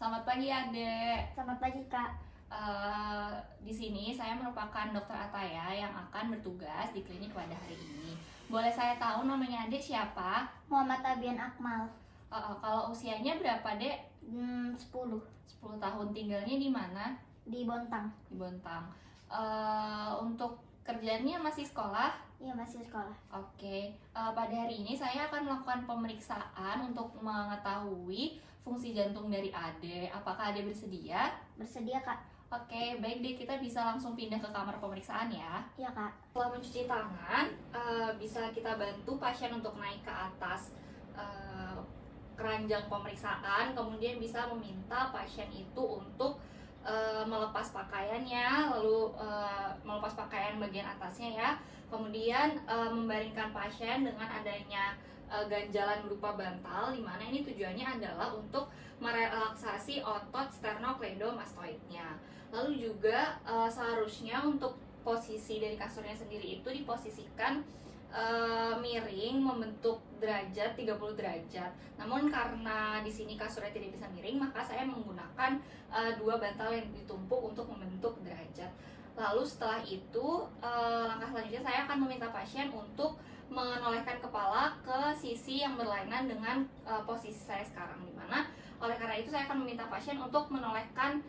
Selamat pagi, Adek. Selamat pagi, Kak. Di sini saya merupakan Dokter Ataya yang akan bertugas di klinik pada hari ini. Boleh saya tahu namanya Adek siapa? Muhammad Abian Akmal. Kalau usianya berapa, Dek? 10 10 tahun. Tinggalnya di mana? di Bontang. Di Bontang. Untuk kerjanya masih sekolah? Iya, masih sekolah. Oke. Pada hari ini saya akan melakukan pemeriksaan untuk mengetahui fungsi jantung dari Ade. Apakah Ade bersedia? Bersedia, Kak? Oke, baik deh, kita bisa langsung pindah ke kamar pemeriksaan ya. Iya, Kak. Setelah mencuci tangan, bisa kita bantu pasien untuk naik ke atas keranjang pemeriksaan. Kemudian bisa meminta pasien itu untuk melepas pakaiannya, lalu melepas pakaian bagian atasnya ya. Kemudian membaringkan pasien dengan adanya ganjalan berupa bantal, di mana ini tujuannya adalah untuk merelaksasi otot sternocleidomastoidnya. Lalu juga seharusnya untuk posisi dari kasurnya sendiri itu diposisikan miring membentuk derajat 30 derajat. Namun karena di sini kasurnya tidak bisa miring, maka saya menggunakan dua bantal yang ditumpuk untuk membentuk derajat. Lalu setelah itu langkah selanjutnya saya akan meminta pasien untuk menolehkan kepala ke sisi yang berlainan dengan posisi saya sekarang, dimana oleh karena itu saya akan meminta pasien untuk menolehkan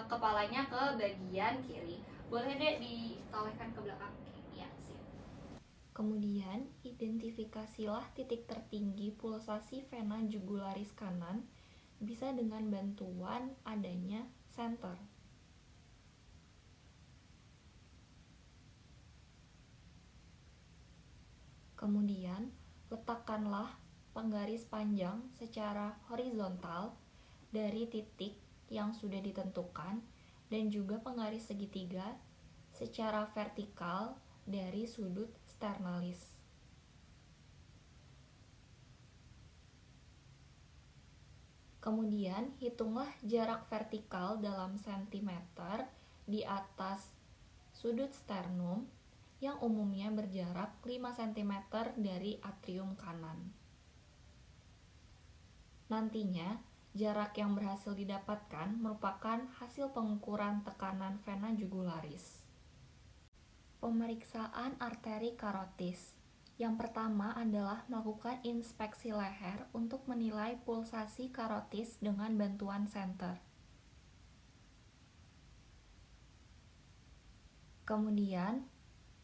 kepalanya ke bagian kiri. Boleh deh ditolehkan ke belakang. Ya, sip. Kemudian, identifikasilah titik tertinggi pulsasi vena jugularis kanan bisa dengan bantuan adanya senter. Kemudian, letakkanlah penggaris panjang secara horizontal dari titik yang sudah ditentukan dan juga penggaris segitiga secara vertikal dari sudut sternalis. Kemudian, hitunglah jarak vertikal dalam sentimeter di atas sudut sternum yang umumnya berjarak 5 cm dari atrium kanan. Nantinya, jarak yang berhasil didapatkan merupakan hasil pengukuran tekanan vena jugularis. Pemeriksaan arteri karotis. Yang pertama adalah melakukan inspeksi leher untuk menilai pulsasi karotis dengan bantuan senter. Kemudian,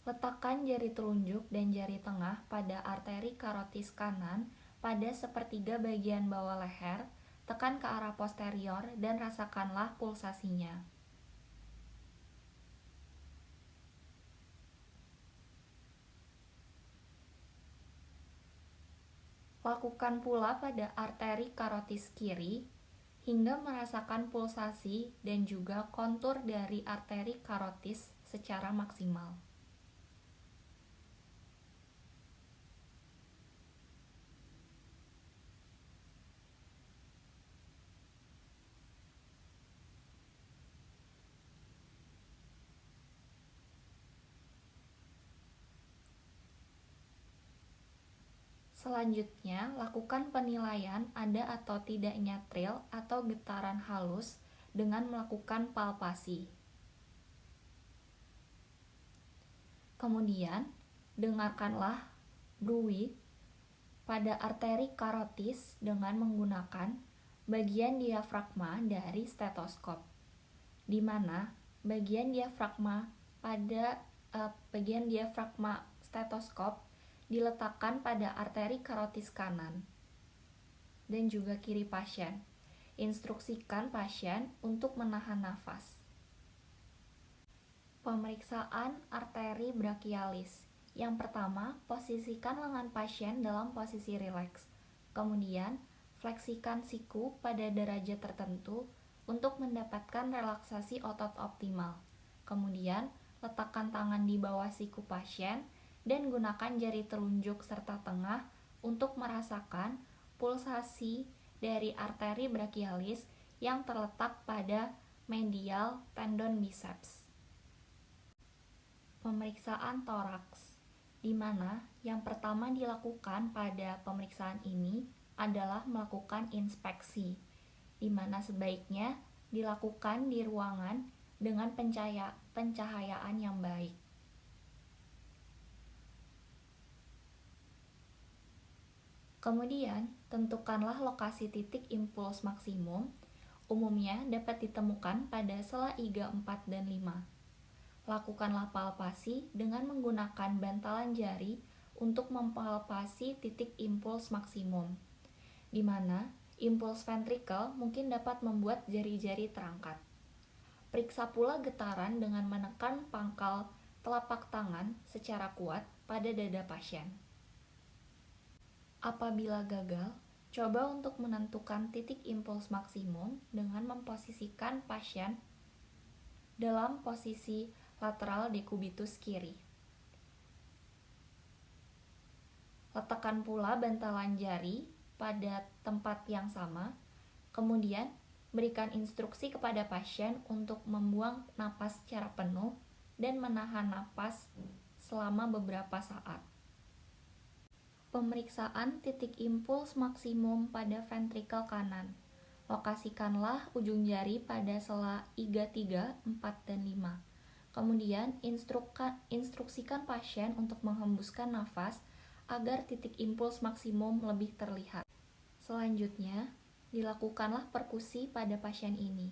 letakkan jari telunjuk dan jari tengah pada arteri karotis kanan pada sepertiga bagian bawah leher, tekan ke arah posterior dan rasakanlah pulsasinya. Lakukan pula pada arteri karotis kiri hingga merasakan pulsasi dan juga kontur dari arteri karotis secara maksimal. Selanjutnya, lakukan penilaian ada atau tidaknya trill atau getaran halus dengan melakukan palpasi. Kemudian, dengarkanlah bruit pada arteri karotis dengan menggunakan bagian diafragma dari stetoskop, di mana bagian diafragma stetoskop diletakkan pada arteri karotis kanan dan juga kiri pasien. Instruksikan pasien untuk menahan nafas. Pemeriksaan arteri brachialis. Yang pertama, posisikan lengan pasien dalam posisi rileks. Kemudian, fleksikan siku pada derajat tertentu untuk mendapatkan relaksasi otot optimal. Kemudian, letakkan tangan di bawah siku pasien dan gunakan jari telunjuk serta tengah untuk merasakan pulsasi dari arteri brachialis yang terletak pada medial tendon biceps. Pemeriksaan toraks, di mana yang pertama dilakukan pada pemeriksaan ini adalah melakukan inspeksi, di mana sebaiknya dilakukan di ruangan dengan pencahayaan yang baik. Kemudian, tentukanlah lokasi titik impuls maksimum. Umumnya dapat ditemukan pada sela iga 4 dan 5. Lakukanlah palpasi dengan menggunakan bantalan jari untuk mempalpasi titik impuls maksimum, di mana impuls ventrikel mungkin dapat membuat jari-jari terangkat. Periksa pula getaran dengan menekan pangkal telapak tangan secara kuat pada dada pasien. Apabila gagal, coba untuk menentukan titik impuls maksimum dengan memposisikan pasien dalam posisi lateral dekubitus kiri. Letakkan pula bantalan jari pada tempat yang sama, kemudian berikan instruksi kepada pasien untuk membuang napas secara penuh dan menahan napas selama beberapa saat. Pemeriksaan titik impuls maksimum pada ventrikel kanan. Lokasikanlah ujung jari pada sela iga 3, 4, dan 5. Kemudian instruksikan pasien untuk menghembuskan nafas agar titik impuls maksimum lebih terlihat. Selanjutnya, dilakukanlah perkusi pada pasien ini,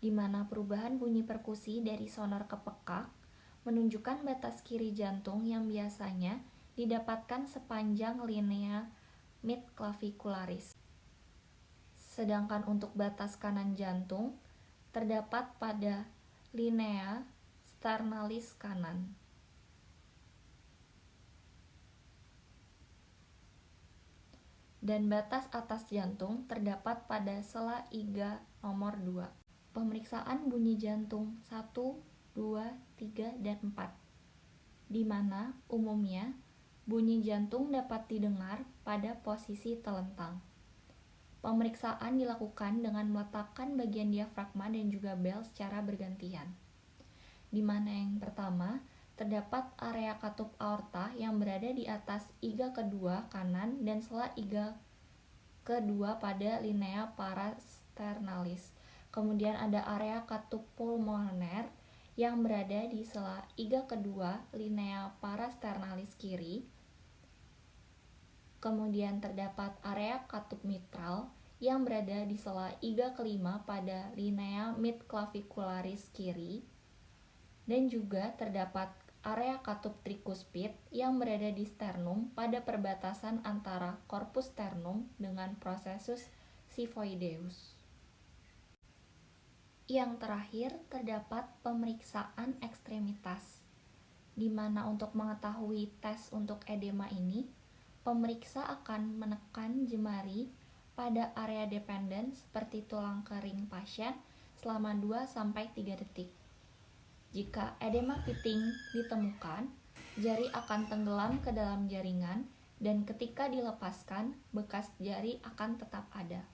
di mana perubahan bunyi perkusi dari sonor ke pekak menunjukkan batas kiri jantung yang biasanya didapatkan sepanjang linea midclavicularis. Sedangkan untuk batas kanan jantung terdapat pada linea sternalis kanan. Dan batas atas jantung terdapat pada sela iga nomor 2. Pemeriksaan bunyi jantung 1, 2, 3, dan 4, di mana umumnya bunyi jantung dapat didengar pada posisi telentang. Pemeriksaan dilakukan dengan meletakkan bagian diafragma dan juga bel secara bergantian, di mana yang pertama terdapat area katup aorta yang berada di atas iga kedua kanan dan sela iga kedua pada linea parasternalis. Kemudian ada area katup pulmoner yang berada di sela iga kedua linea parasternalis kiri. Kemudian terdapat area katup mitral yang berada di sela iga kelima pada linea midclavicularis kiri. Dan juga terdapat area katup trikuspid yang berada di sternum pada perbatasan antara corpus sternum dengan processus xiphoideus. Yang terakhir terdapat pemeriksaan ekstremitas, di mana untuk mengetahui tes untuk edema ini, pemeriksa akan menekan jemari pada area dependen seperti tulang kering pasien selama 2-3 detik. Jika edema piting ditemukan, jari akan tenggelam ke dalam jaringan dan ketika dilepaskan, bekas jari akan tetap ada.